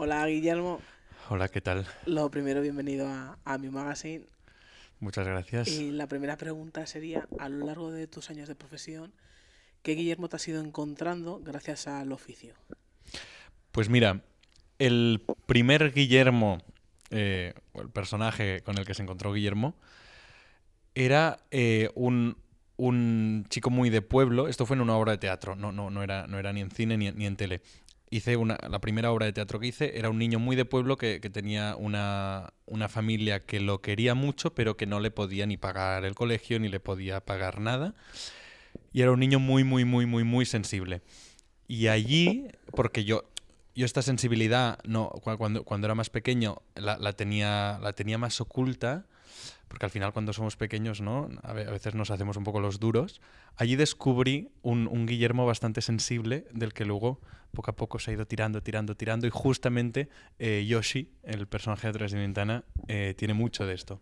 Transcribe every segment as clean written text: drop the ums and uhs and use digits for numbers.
Hola Guillermo, Hola, ¿qué tal? lo primero bienvenido a mi magazine Muchas gracias. y la primera pregunta sería, a lo largo de tus años de profesión, ¿qué Guillermo te has ido encontrando gracias al oficio? Pues mira, el primer Guillermo, o el personaje con el que se encontró Guillermo, era un chico muy de pueblo. Esto fue en una obra de teatro, no era ni en cine ni en tele. La primera obra de teatro que hice era un niño muy de pueblo que tenía una familia que lo quería mucho, pero que no le podía ni pagar el colegio, ni le podía pagar nada. Y era un niño muy, muy, muy, muy, muy sensible. Y allí, porque yo esta sensibilidad, no, cuando era más pequeño, la tenía más oculta, porque al final cuando somos pequeños, ¿no? A veces nos hacemos un poco los duros. Allí descubrí un Guillermo bastante sensible, del que luego poco a poco se ha ido tirando, tirando, tirando, y justamente Yoshi, el personaje de Tres de Ventana, tiene mucho de esto.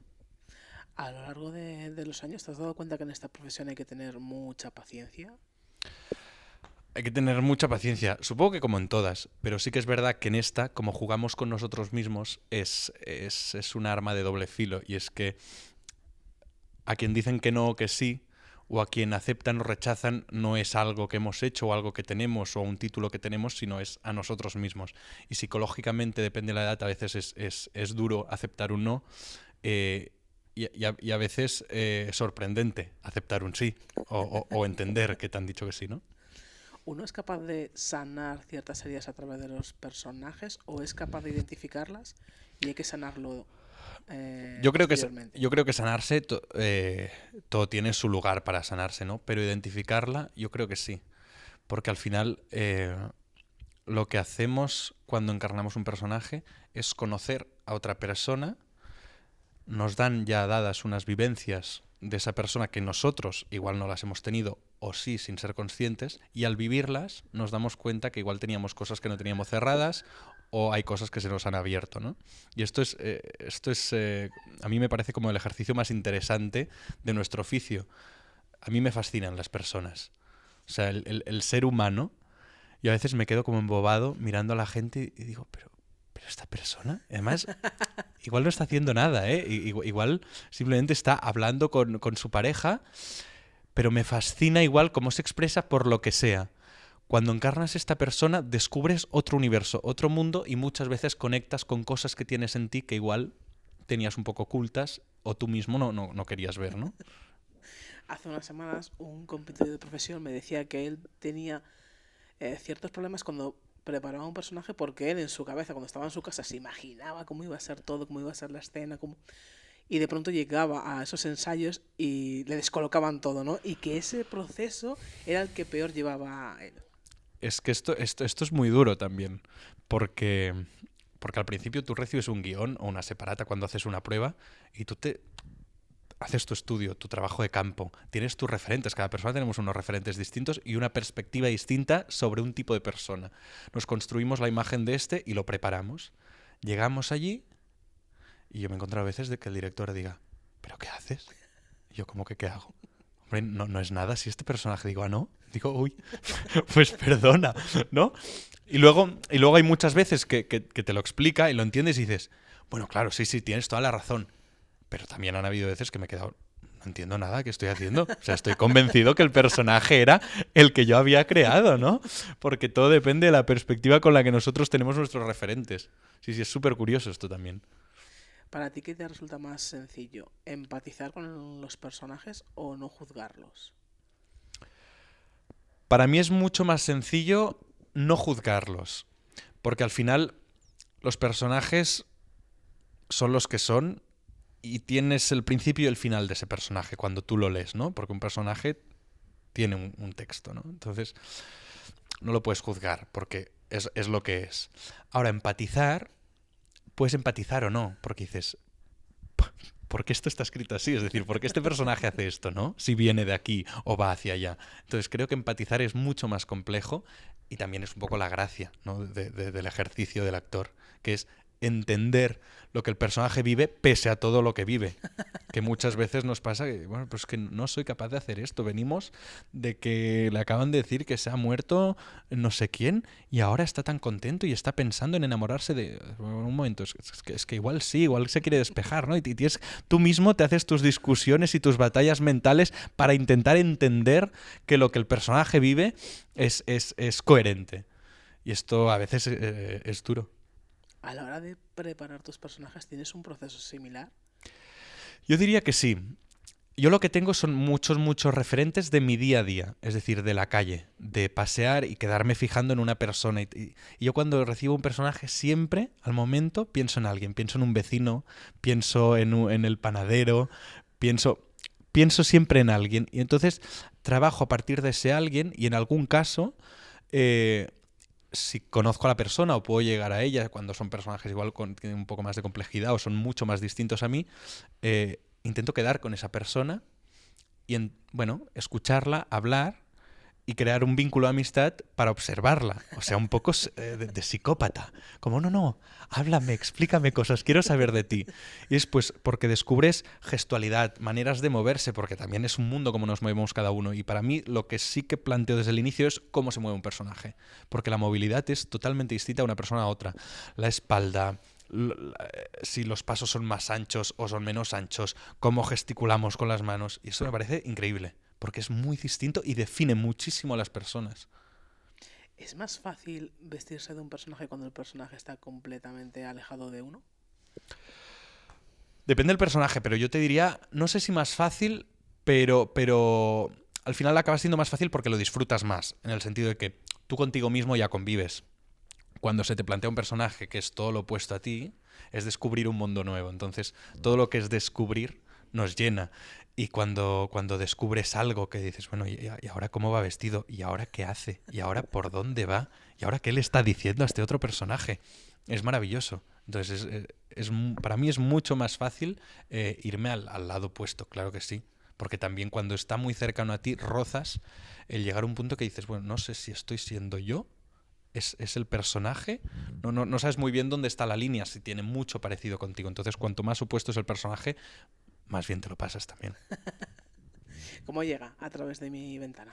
A lo largo de los años, ¿te has dado cuenta que en esta profesión hay que tener mucha paciencia? Hay que tener mucha paciencia, supongo que como en todas, pero sí que es verdad que en esta, como jugamos con nosotros mismos, es un arma de doble filo. Y es que a quien dicen que no o que sí, o a quien aceptan o rechazan, no es algo que hemos hecho o algo que tenemos o un título que tenemos, sino es a nosotros mismos. Y psicológicamente, depende de la edad, a veces es duro aceptar un no, eh, y a veces es sorprendente aceptar un sí o entender que te han dicho que sí, ¿no? ¿Uno es capaz de sanar ciertas heridas a través de los personajes o es capaz de identificarlas y hay que sanarlo Yo creo que, posteriormente? yo creo que sanarse, todo tiene su lugar para sanarse, ¿no? Pero identificarla, yo creo que sí. Porque al final lo que hacemos cuando encarnamos un personaje es conocer a otra persona, nos dan ya dadas unas vivencias de esa persona que nosotros igual no las hemos tenido o sí sin ser conscientes, y al vivirlas nos damos cuenta que igual teníamos cosas que no teníamos cerradas o hay cosas que se nos han abierto, ¿no? Y esto es a mí me parece como el ejercicio más interesante de nuestro oficio. A mí me fascinan las personas. O sea, el ser humano. Y a veces me quedo como embobado mirando a la gente y digo, pero esta persona, además, igual no está haciendo nada, ¿eh? Igual simplemente está hablando con su pareja, pero me fascina igual cómo se expresa por lo que sea. Cuando encarnas esta persona, descubres otro universo, otro mundo, y muchas veces conectas con cosas que tienes en ti que igual tenías un poco ocultas o tú mismo no querías ver, ¿no? Hace unas semanas un compañero de profesión me decía que él tenía ciertos problemas cuando preparaba un personaje porque él en su cabeza, cuando estaba en su casa, se imaginaba cómo iba a ser todo, cómo iba a ser la escena, y de pronto llegaba a esos ensayos y le descolocaban todo, ¿no? Y que ese proceso era el que peor llevaba a él. Es que esto es muy duro también, porque, porque al principio tú recibes un guión o una separata cuando haces una prueba y tú te haces tu estudio, tu trabajo de campo, tienes tus referentes, cada persona tenemos unos referentes distintos y una perspectiva distinta sobre un tipo de persona. Nos construimos la imagen de este y lo preparamos. Llegamos allí y yo me he encontrado a veces de que el director diga, ¿pero qué haces? Y yo, ¿cómo que qué hago? Hombre, no es nada. Si este personaje digo, ah, no, digo, uy, pues perdona, ¿no? Y luego hay muchas veces que te lo explica y lo entiendes y dices, bueno, claro, sí, sí, tienes toda la razón. Pero también han habido veces que me he quedado, no entiendo nada que estoy haciendo. O sea, estoy convencido que el personaje era el que yo había creado, ¿no? Porque todo depende de la perspectiva con la que nosotros tenemos nuestros referentes. Sí, sí, es súper curioso esto también. ¿Para ti qué te resulta más sencillo? ¿Empatizar con los personajes o no juzgarlos? Para mí es mucho más sencillo no juzgarlos. Porque al final los personajes son los que son y tienes el principio y el final de ese personaje cuando tú lo lees, ¿no? Porque un personaje tiene un texto, ¿no? Entonces no lo puedes juzgar porque es lo que es. Ahora, empatizar, puedes empatizar o no, porque dices, ¿por qué esto está escrito así? Es decir, ¿por qué este personaje hace esto, no? Si viene de aquí o va hacia allá. Entonces creo que empatizar es mucho más complejo y también es un poco la gracia, ¿no? Del ejercicio del actor, que es entender lo que el personaje vive pese a todo lo que vive. Que muchas veces nos pasa que, bueno, pues que no soy capaz de hacer esto. Venimos de que le acaban de decir que se ha muerto no sé quién y ahora está tan contento y está pensando en enamorarse de... Bueno, un momento, es que igual sí, igual se quiere despejar, ¿no? Y tú mismo te haces tus discusiones y tus batallas mentales para intentar entender que lo que el personaje vive es coherente. Y esto a veces es duro. A la hora de preparar tus personajes, ¿tienes un proceso similar? Yo diría que sí. Yo lo que tengo son muchos referentes de mi día a día, es decir, de la calle, de pasear y quedarme fijando en una persona. Y yo cuando recibo un personaje siempre, al momento, pienso en alguien, pienso en un vecino, pienso en el panadero, pienso siempre en alguien. Y entonces trabajo a partir de ese alguien y en algún caso... si conozco a la persona o puedo llegar a ella, cuando son personajes igual tienen un poco más de complejidad o son mucho más distintos a mí, intento quedar con esa persona y, bueno, escucharla, hablar y crear un vínculo de amistad para observarla. O sea, un poco de psicópata. Como, no, háblame, explícame cosas, quiero saber de ti. Y es pues porque descubres gestualidad, maneras de moverse, porque también es un mundo como nos movemos cada uno. Y para mí lo que sí que planteo desde el inicio es cómo se mueve un personaje. Porque la movilidad es totalmente distinta de una persona a otra. La espalda, si los pasos son más anchos o son menos anchos, cómo gesticulamos con las manos. Y eso me parece increíble. Porque es muy distinto y define muchísimo a las personas. ¿Es más fácil vestirse de un personaje cuando el personaje está completamente alejado de uno? Depende del personaje, pero yo te diría, no sé si más fácil, pero al final acaba siendo más fácil porque lo disfrutas más, en el sentido de que tú contigo mismo ya convives. Cuando se te plantea un personaje que es todo lo opuesto a ti, es descubrir un mundo nuevo. Entonces, todo lo que es descubrir nos llena. Y cuando descubres algo que dices, bueno, ¿y ahora cómo va vestido? ¿Y ahora qué hace? ¿Y ahora por dónde va? ¿Y ahora qué le está diciendo a este otro personaje? Es maravilloso. Entonces, para mí es mucho más fácil irme al lado opuesto, claro que sí. Porque también cuando está muy cercano a ti, rozas el llegar a un punto que dices, bueno, no sé si estoy siendo yo, es el personaje, no sabes muy bien dónde está la línea, si tiene mucho parecido contigo. Entonces, cuanto más opuesto es el personaje, más bien te lo pasas también. ¿Cómo llega a través de mi ventana?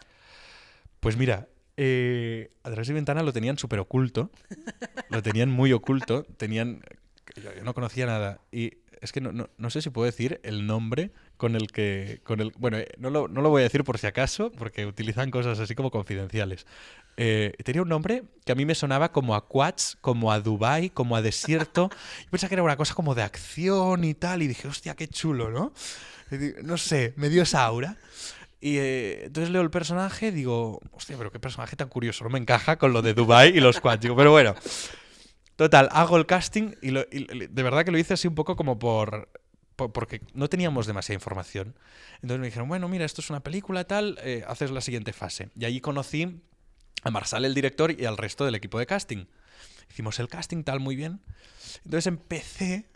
Pues mira, a través de mi ventana lo tenían súper oculto, lo tenían muy oculto, yo no conocía nada y es que no sé si puedo decir el nombre bueno, no lo voy a decir por si acaso, porque utilizan cosas así como confidenciales. Tenía un nombre que a mí me sonaba como a Quats, como a Dubai, como a desierto. Yo pensaba que era una cosa como de acción y tal, y dije, hostia, qué chulo, ¿no? No sé, me dio esa aura. Y entonces leo el personaje y digo, hostia, pero qué personaje tan curioso, no me encaja con lo de Dubai y los Quats. Digo, pero bueno, total, hago el casting y de verdad que lo hice así un poco como porque no teníamos demasiada información. Entonces me dijeron, bueno, mira, esto es una película, tal, haces la siguiente fase. Y allí conocí a Marsal, el director, y al resto del equipo de casting. Hicimos el casting, tal, muy bien. Entonces empecé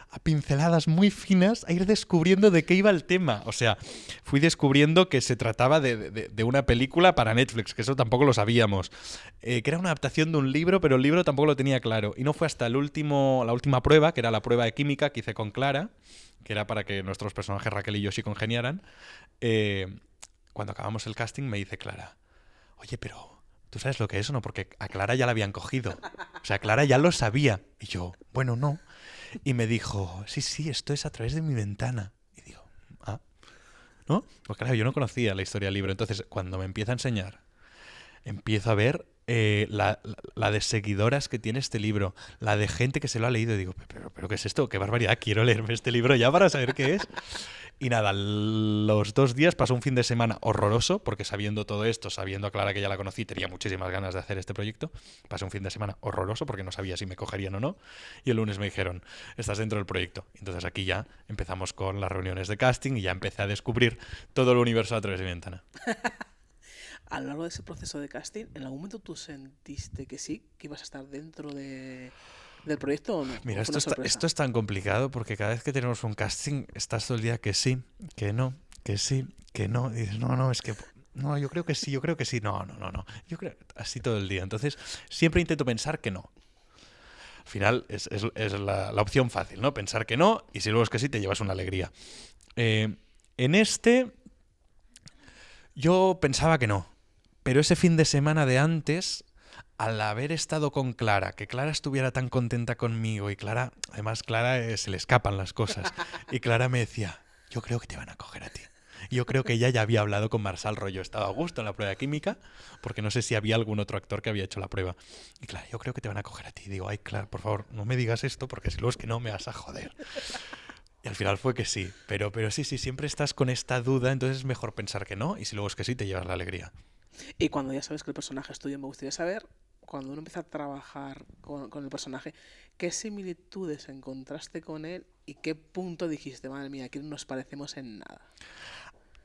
a pinceladas muy finas a ir descubriendo de qué iba el tema. O sea, fui descubriendo que se trataba de una película para Netflix, que eso tampoco lo sabíamos. Que era una adaptación de un libro, pero el libro tampoco lo tenía claro. Y no fue hasta la última prueba, que era la prueba de química que hice con Clara, que era para que nuestros personajes Raquel y Yoshi congeniaran. Cuando acabamos el casting me dice Clara, oye, pero ¿tú sabes lo que es o no? Porque a Clara ya la habían cogido. O sea, Clara ya lo sabía. Y yo, bueno, no. Y me dijo, sí, esto es a través de mi ventana. Y digo, ¿no? Pues claro, yo no conocía la historia del libro. Entonces, cuando me empieza a enseñar, empiezo a ver la de seguidoras que tiene este libro, la de gente que se lo ha leído. Y digo, pero ¿qué es esto? ¡Qué barbaridad! Quiero leerme este libro ya para saber qué es. Y nada, los 2 días pasó un fin de semana horroroso, porque sabiendo todo esto, sabiendo a Clara que ya la conocí, tenía muchísimas ganas de hacer este proyecto. Pasé un fin de semana horroroso porque no sabía si me cogerían o no. Y el lunes me dijeron, estás dentro del proyecto. Entonces aquí ya empezamos con las reuniones de casting y ya empecé a descubrir todo el universo a través de mi ventana. A lo largo de ese proceso de casting, ¿en algún momento tú sentiste que sí, que ibas a estar dentro del proyecto o no? Mira, ¿O fue una sorpresa? esto es tan complicado porque cada vez que tenemos un casting estás todo el día que sí, que no, que sí, que no. Y dices, no, es que... No, yo creo que sí. No. Yo creo así todo el día. Entonces, siempre intento pensar que no. Al final es la opción fácil, ¿no? Pensar que no, y si luego es que sí, te llevas una alegría. En este, yo pensaba que no. Pero ese fin de semana de antes, al haber estado con Clara, que Clara estuviera tan contenta conmigo, y Clara, además Clara se le escapan las cosas, y Clara me decía, yo creo que te van a coger a ti. Yo creo que ella ya había hablado con Marsal, rollo, estaba a gusto en la prueba de química, porque no sé si había algún otro actor que había hecho la prueba. Y claro, yo creo que te van a coger a ti. Y digo, ay, Clara, por favor, no me digas esto, porque si luego es que no me vas a joder. Y al final fue que sí, pero sí, siempre estás con esta duda, entonces es mejor pensar que no, y si luego es que sí, te llevas la alegría. Y cuando ya sabes que el personaje es tuyo, me gustaría saber, cuando uno empieza a trabajar con el personaje, ¿qué similitudes encontraste con él y qué punto dijiste, madre mía, aquí no nos parecemos en nada?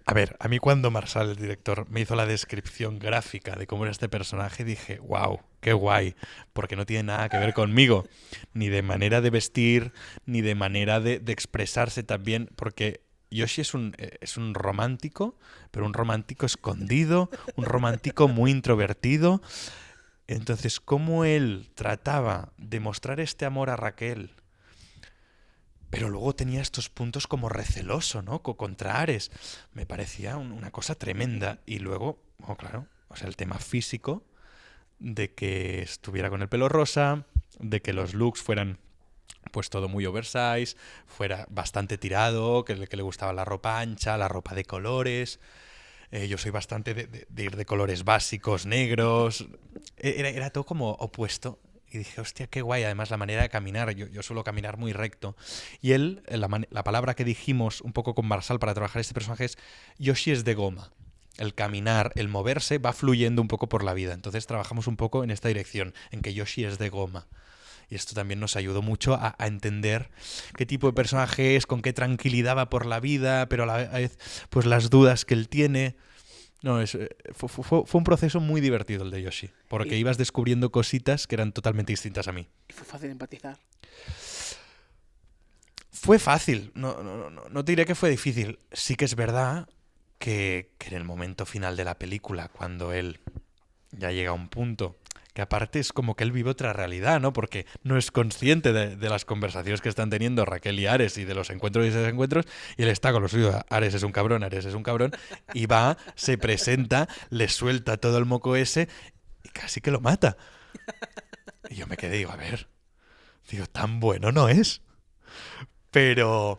A ver, a mí cuando Marsal, el director, me hizo la descripción gráfica de cómo era este personaje, dije, wow, qué guay, porque no tiene nada que ver conmigo, ni de manera de vestir, ni de manera de expresarse también, porque Yoshi es un romántico, pero un romántico escondido, un romántico muy introvertido. Entonces, cómo él trataba de mostrar este amor a Raquel, pero luego tenía estos puntos como receloso, ¿no? Contra Ares. Me parecía una cosa tremenda. Y luego, oh, claro, o sea, el tema físico, de que estuviera con el pelo rosa, de que los looks fueran pues todo muy oversize, fuera bastante tirado, que le gustaba la ropa ancha, la ropa de colores. Yo soy bastante de ir de colores básicos, negros. Era todo como opuesto. Y dije, hostia, qué guay. Además, la manera de caminar. Yo suelo caminar muy recto. Y él, la palabra que dijimos un poco con Marsal para trabajar este personaje es Yoshi es de goma. El caminar, el moverse, va fluyendo un poco por la vida. Entonces trabajamos un poco en esta dirección, en que Yoshi es de goma. Y esto también nos ayudó mucho a entender qué tipo de personaje es, con qué tranquilidad va por la vida, pero a la vez pues las dudas que él tiene. No, fue un proceso muy divertido el de Yoshi, porque Y, ibas descubriendo cositas que eran totalmente distintas a mí. y fue fácil empatizar. Fue fácil, no te diré que fue difícil. Sí que es verdad que en el momento final de la película, cuando él ya llega a un punto que aparte es como que él vive otra realidad, ¿no? Porque no es consciente de las conversaciones que están teniendo Raquel y Ares y de los encuentros y desencuentros, y él está con lo suyo, Ares es un cabrón, y va, se presenta, le suelta todo el moco ese y casi que lo mata. Y yo me quedé, digo, a ver, digo, tan bueno no es. Pero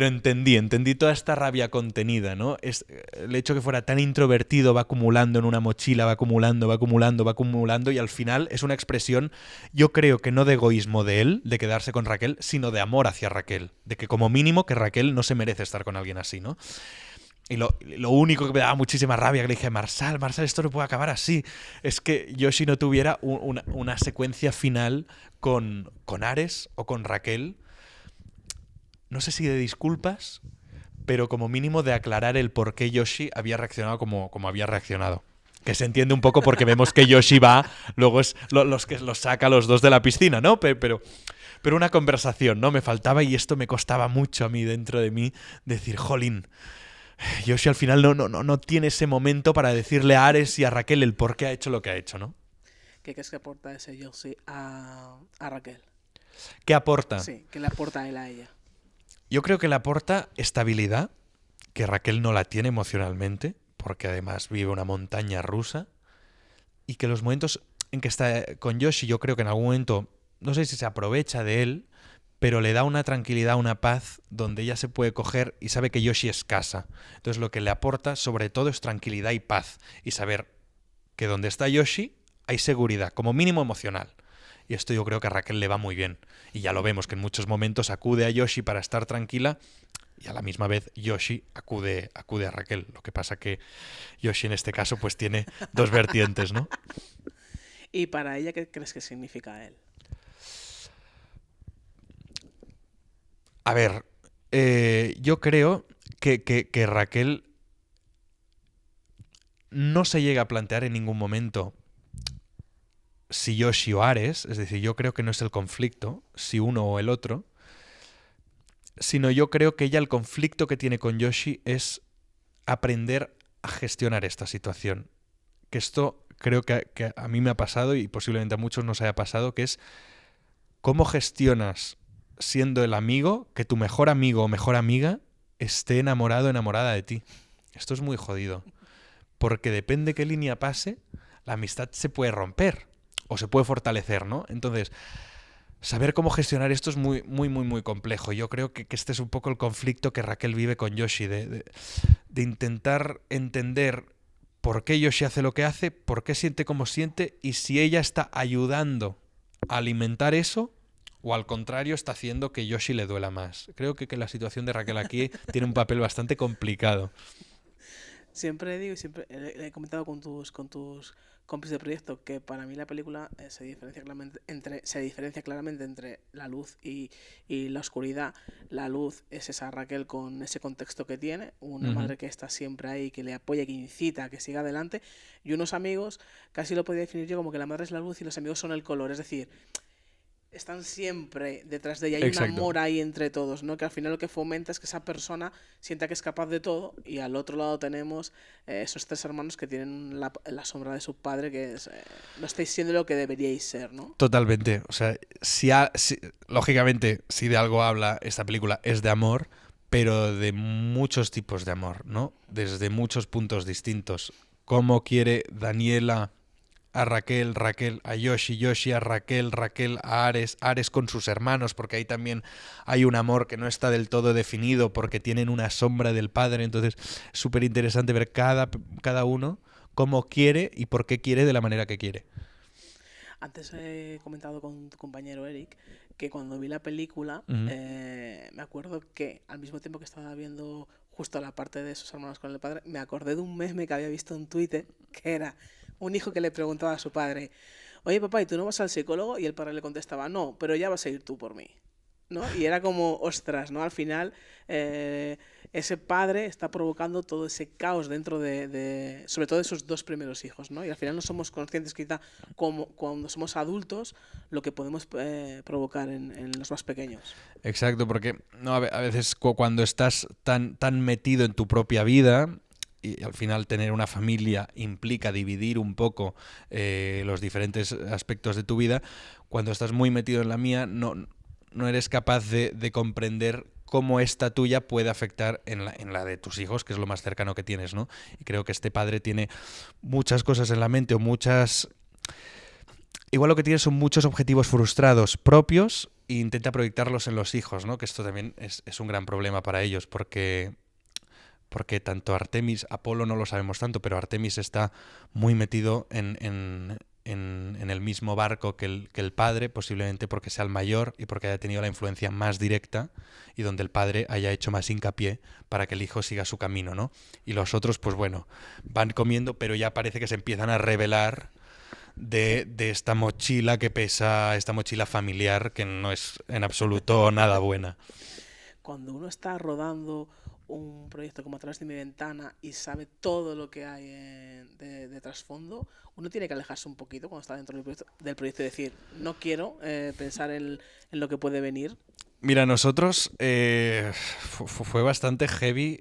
entendí toda esta rabia contenida, ¿no? El hecho que fuera tan introvertido va acumulando en una mochila, va acumulando, y al final es una expresión, yo creo que no de egoísmo de él, de quedarse con Raquel, sino de amor hacia Raquel, de que como mínimo que Raquel no se merece estar con alguien así, ¿no? Y lo único que me daba muchísima rabia, que le dije, Marsal, esto no puede acabar así, es que Yoshi no tuviera una secuencia final con Ares o con Raquel, no sé si de disculpas, pero como mínimo de aclarar el por qué Yoshi había reaccionado como había reaccionado. Que se entiende un poco porque vemos que Yoshi va, luego es los que los saca a los dos de la piscina, ¿no? Pero una conversación, ¿no? Me faltaba y esto me costaba mucho a mí dentro de mí decir, jolín, Yoshi al final no tiene ese momento para decirle a Ares y a Raquel el por qué ha hecho lo que ha hecho, ¿no? ¿Qué crees que aporta ese Yoshi a Raquel? ¿Qué aporta? Sí, ¿qué le aporta a él a ella? Yo creo que le aporta estabilidad, que Raquel no la tiene emocionalmente, porque además vive una montaña rusa, y que los momentos en que está con Yoshi, yo creo que en algún momento, no sé si se aprovecha de él, pero le da una tranquilidad, una paz, donde ella se puede coger y sabe que Yoshi es casa. Entonces lo que le aporta sobre todo es tranquilidad y paz, y saber que donde está Yoshi hay seguridad, como mínimo emocional. Y esto yo creo que a Raquel le va muy bien. Y ya lo vemos, que en muchos momentos acude a Yoshi para estar tranquila y a la misma vez Yoshi acude a Raquel. Lo que pasa que Yoshi en este caso pues tiene dos vertientes, ¿no? ¿Y para ella qué crees que significa él? A ver, yo creo que Raquel no se llega a plantear en ningún momento si Yoshi o Ares, es decir, yo creo que no es el conflicto, si uno o el otro, sino yo creo que ella el conflicto que tiene con Yoshi es aprender a gestionar esta situación. Que esto creo que a mí me ha pasado y posiblemente a muchos nos haya pasado, que es ¿cómo gestionas, siendo el amigo, que tu mejor amigo o mejor amiga esté enamorado o enamorada de ti? Esto es muy jodido. Porque depende qué línea pase, la amistad se puede romper o se puede fortalecer, ¿no? Entonces, saber cómo gestionar esto es muy, muy, muy, muy complejo. Yo creo que este es un poco el conflicto que Raquel vive con Yoshi, de intentar entender por qué Yoshi hace lo que hace, por qué siente como siente y si ella está ayudando a alimentar eso o al contrario está haciendo que Yoshi le duela más. Creo que la situación de Raquel aquí tiene un papel bastante complicado. Siempre digo y siempre he comentado con tus compis de proyecto que para mí la película se diferencia claramente entre la luz y la oscuridad. La luz es esa Raquel con ese contexto que tiene, una madre que está siempre ahí, que le apoya, que incita a que siga adelante, y unos amigos, casi lo podría definir yo como que la madre es la luz y los amigos son el color, es decir, están siempre detrás de ella. Hay Exacto. un amor ahí entre todos, ¿no? Que al final lo que fomenta es que esa persona sienta que es capaz de todo y al otro lado tenemos esos tres hermanos que tienen la sombra de su padre, que es, no estáis siendo lo que deberíais ser, ¿no? Totalmente. O sea, lógicamente, si de algo habla esta película es de amor, pero de muchos tipos de amor, ¿no? Desde muchos puntos distintos. Cómo quiere Daniela a Raquel, Raquel a Yoshi, Yoshi a Raquel, Raquel a Ares, Ares con sus hermanos, porque ahí también hay un amor que no está del todo definido porque tienen una sombra del padre. Entonces es súper interesante ver cada uno cómo quiere y por qué quiere de la manera que quiere. Antes he comentado con tu compañero Eric que cuando vi la película me acuerdo que al mismo tiempo que estaba viendo justo la parte de sus hermanos con el padre, me acordé de un meme que había visto en Twitter que era un hijo que le preguntaba a su padre: oye papá, ¿y tú no vas al psicólogo? Y el padre le contestaba: no, pero ya vas a ir tú por mí, ¿no? Y era como, ostras, ¿no? Al final ese padre está provocando todo ese caos dentro sobre todo de sus dos primeros hijos, ¿no? Y al final no somos conscientes quizá como cuando somos adultos lo que podemos provocar en los más pequeños. Exacto, porque no, a veces cuando estás tan metido en tu propia vida y al final tener una familia implica dividir un poco los diferentes aspectos de tu vida, cuando estás muy metido en la mía no eres capaz de comprender cómo esta tuya puede afectar en la de tus hijos, que es lo más cercano que tienes, ¿no? Y creo que este padre tiene muchas cosas en la mente o muchas... Igual lo que tiene son muchos objetivos frustrados propios e intenta proyectarlos en los hijos, ¿no? Que esto también es un gran problema para ellos porque tanto Artemis, Apolo no lo sabemos tanto, pero Artemis está muy metido en el mismo barco que el padre, posiblemente porque sea el mayor y porque haya tenido la influencia más directa y donde el padre haya hecho más hincapié para que el hijo siga su camino, ¿no? Y los otros, pues bueno, van comiendo, pero ya parece que se empiezan a revelar de esta mochila que pesa, esta mochila familiar que no es en absoluto nada buena. Cuando uno está rodando un proyecto como A través de mi ventana y sabe todo lo que hay de trasfondo, uno tiene que alejarse un poquito cuando está dentro del proyecto y decir, no quiero pensar en lo que puede venir. Mira, nosotros fue bastante heavy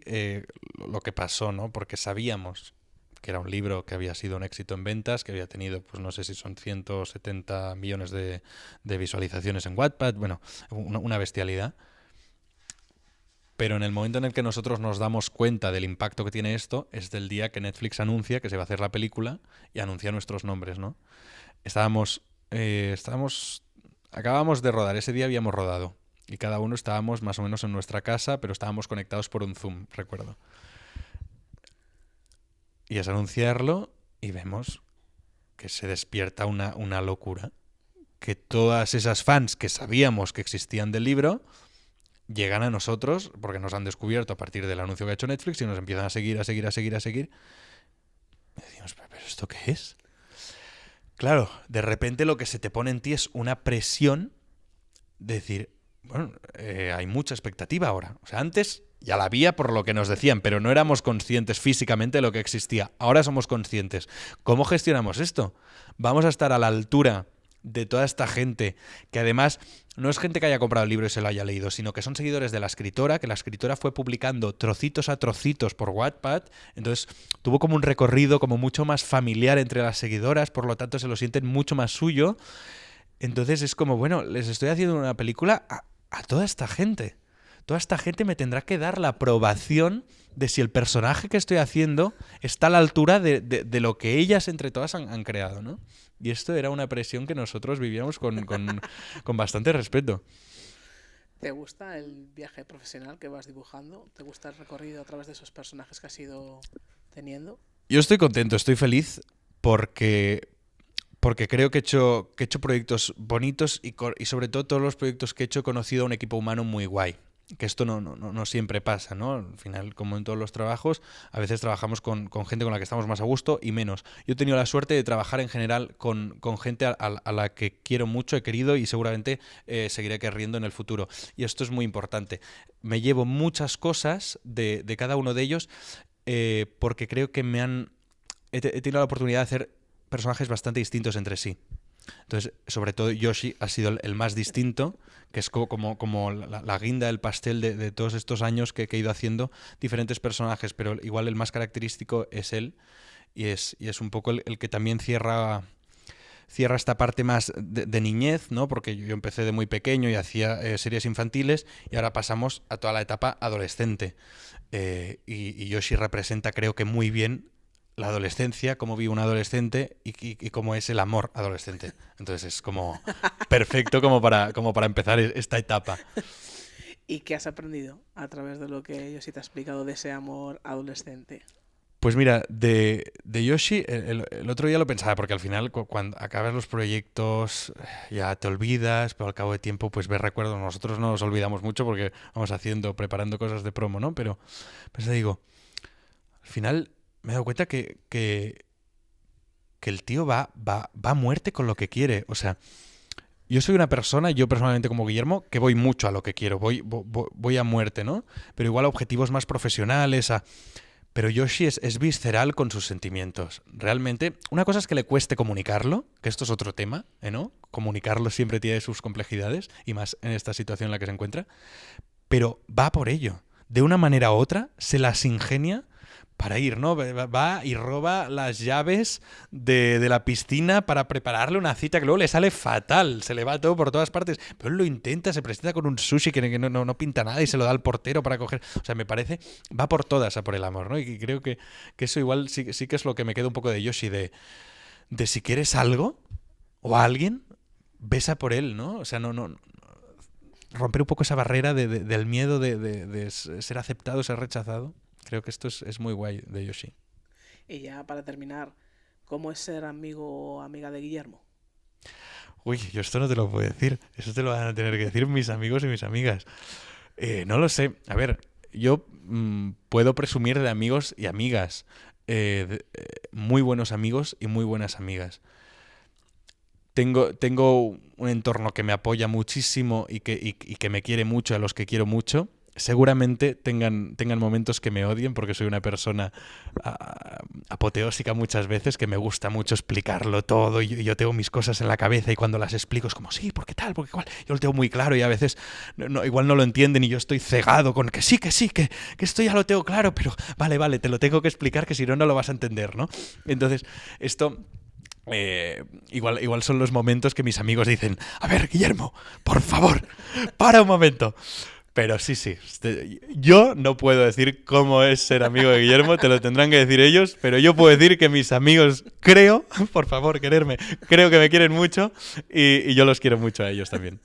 lo que pasó, ¿no? Porque sabíamos que era un libro que había sido un éxito en ventas, que había tenido, pues no sé si son 170 millones de visualizaciones en Wattpad, bueno, una bestialidad. Pero en el momento en el que nosotros nos damos cuenta del impacto que tiene esto, es del día que Netflix anuncia que se va a hacer la película y anuncia nuestros nombres, ¿no? Acabamos de rodar, ese día habíamos rodado y cada uno estábamos más o menos en nuestra casa, pero estábamos conectados por un Zoom, recuerdo. Y es anunciarlo y vemos que se despierta una locura, que todas esas fans que sabíamos que existían del libro llegan a nosotros porque nos han descubierto a partir del anuncio que ha hecho Netflix y nos empiezan a seguir. Y decimos, ¿pero esto qué es? Claro, de repente lo que se te pone en ti es una presión de decir, bueno, hay mucha expectativa ahora. O sea, antes ya la había por lo que nos decían, pero no éramos conscientes físicamente de lo que existía. Ahora somos conscientes. ¿Cómo gestionamos esto? ¿Vamos a estar a la altura de toda esta gente que además no es gente que haya comprado el libro y se lo haya leído, sino que son seguidores de la escritora, que la escritora fue publicando trocitos a trocitos por Wattpad, entonces tuvo como un recorrido como mucho más familiar entre las seguidoras, por lo tanto se lo sienten mucho más suyo. Entonces es como, bueno, les estoy haciendo una película a toda esta gente. Toda esta gente me tendrá que dar la aprobación de si el personaje que estoy haciendo está a la altura de lo que ellas entre todas han creado, ¿no? Y esto era una presión que nosotros vivíamos con bastante respeto. ¿Te gusta el viaje profesional que vas dibujando? ¿Te gusta el recorrido a través de esos personajes que has ido teniendo? Yo estoy contento, estoy feliz porque creo que he hecho proyectos bonitos y sobre todo todos los proyectos que he hecho he conocido a un equipo humano muy guay. Que esto no siempre pasa, ¿no? Al final, como en todos los trabajos, a veces trabajamos con gente con la que estamos más a gusto y menos. Yo he tenido la suerte de trabajar en general con gente a la que quiero mucho, he querido y seguramente seguiré queriendo en el futuro. Y esto es muy importante. Me llevo muchas cosas de cada uno de ellos porque creo que he tenido la oportunidad de hacer personajes bastante distintos entre sí. Entonces, sobre todo Yoshi ha sido el más distinto, que es como la guinda del pastel de todos estos años que he ido haciendo diferentes personajes, pero igual el más característico es él y es un poco el que también cierra esta parte más de niñez, ¿no? Porque yo empecé de muy pequeño y hacía series infantiles y ahora pasamos a toda la etapa adolescente. Y Yoshi representa, creo que muy bien, la adolescencia, cómo vive un adolescente y cómo es el amor adolescente. Entonces es como perfecto como para empezar esta etapa. ¿Y qué has aprendido a través de lo que Yoshi te ha explicado de ese amor adolescente? Pues mira, de Yoshi, el otro día lo pensaba, porque al final cuando acabas los proyectos ya te olvidas, pero al cabo de tiempo pues ves recuerdos. Nosotros no nos olvidamos mucho porque vamos preparando cosas de promo, ¿no? Pero pues te digo, al final me he dado cuenta que el tío va a muerte con lo que quiere. O sea, yo soy una persona, yo personalmente como Guillermo, que voy mucho a lo que quiero, voy a muerte, ¿no? Pero igual a objetivos más profesionales, pero Yoshi es visceral con sus sentimientos. Realmente, una cosa es que le cueste comunicarlo, que esto es otro tema, ¿no? Comunicarlo siempre tiene sus complejidades, y más en esta situación en la que se encuentra, pero va por ello. De una manera u otra, se las ingenia para ir, ¿no? Va y roba las llaves de la piscina para prepararle una cita que luego le sale fatal, se le va todo por todas partes, pero él lo intenta, se presenta con un sushi que no pinta nada y se lo da al portero para coger. O sea, me parece, va por todas a por el amor, ¿no? Y creo que eso igual sí que es lo que me queda un poco de Yoshi, de si quieres algo o a alguien, besa por él, ¿no? O sea, no romper un poco esa barrera del miedo de ser aceptado, ser rechazado. Creo que esto es muy guay de Yoshi. Y ya para terminar, ¿cómo es ser amigo o amiga de Guillermo? Uy, yo esto no te lo puedo decir. Eso te lo van a tener que decir mis amigos y mis amigas. No lo sé. A ver, yo puedo presumir de amigos y amigas. Muy buenos amigos y muy buenas amigas. Tengo un entorno que me apoya muchísimo y que me quiere mucho, a los que quiero mucho. Seguramente tengan momentos que me odien porque soy una persona apoteósica muchas veces, que me gusta mucho explicarlo todo y yo tengo mis cosas en la cabeza y cuando las explico es como, sí, ¿por qué tal? ¿Por qué cual? Yo lo tengo muy claro y a veces igual no lo entienden y yo estoy cegado con que esto ya lo tengo claro, pero vale, te lo tengo que explicar que si no lo vas a entender, ¿no? Entonces, esto... igual son los momentos que mis amigos dicen, a ver, Guillermo, por favor, para un momento. Pero sí, yo no puedo decir cómo es ser amigo de Guillermo, te lo tendrán que decir ellos, pero yo puedo decir que mis amigos por favor, quererme, creo que me quieren mucho y yo los quiero mucho a ellos también.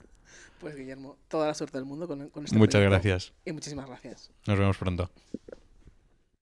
Pues Guillermo, toda la suerte del mundo con este Muchas proyecto. gracias. Y muchísimas gracias. Nos vemos pronto.